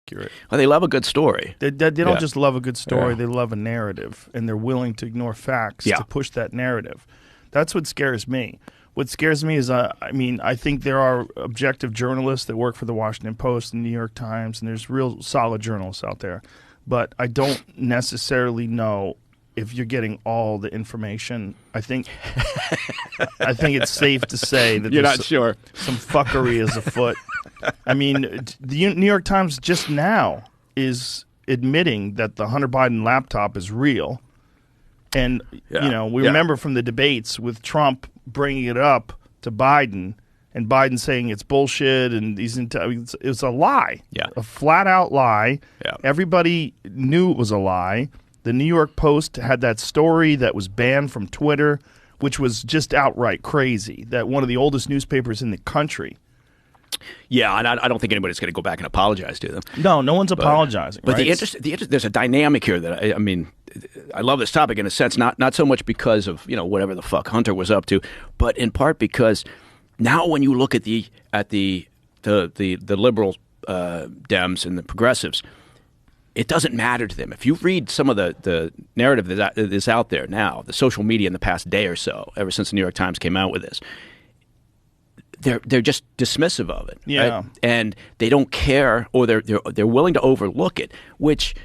accurate. Well, they love a good story. They don't just love a good story. They love a narrative, and they're willing to ignore facts to push that narrative. That's what scares me. What scares me is, I think there are objective journalists that work for the Washington Post and the New York Times, and there's real solid journalists out there. But I don't necessarily know if you're getting all the information. I think it's safe to say that you're not sure. Some fuckery is afoot. I mean, the New York Times just now is admitting that the Hunter Biden laptop is real. And, we remember from the debates with Trump bringing it up to Biden and Biden saying it's bullshit and it was a lie, a flat-out lie. Yeah. Everybody knew it was a lie. The New York Post had that story that was banned from Twitter, which was just outright crazy, that one of the oldest newspapers in the country. Yeah, and I don't think anybody's going to go back and apologize to them. No one's apologizing. But right? There's a dynamic here that I love this topic in a sense, not so much because of whatever the fuck Hunter was up to, but in part because now when you look at the liberal Dems and the progressives, it doesn't matter to them. If you read some of the narrative that is out there now, the social media in the past day or so, ever since the New York Times came out with this, they're just dismissive of it, right? And they don't care, or they're willing to overlook it, which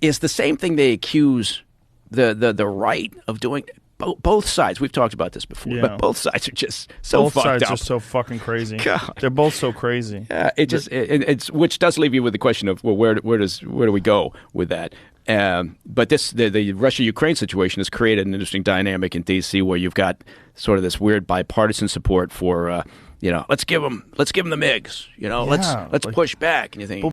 is the same thing they accuse the right of doing. Both sides, we've talked about this before, but both sides are just so fucked up. Both sides are so fucking crazy. God. They're both so crazy. Yeah, it's which does leave you with the question of, well, where do we go with that? But the Russia-Ukraine situation has created an interesting dynamic in D.C. where you've got sort of this weird bipartisan support for let's give them the MiGs, let's push back, and you think.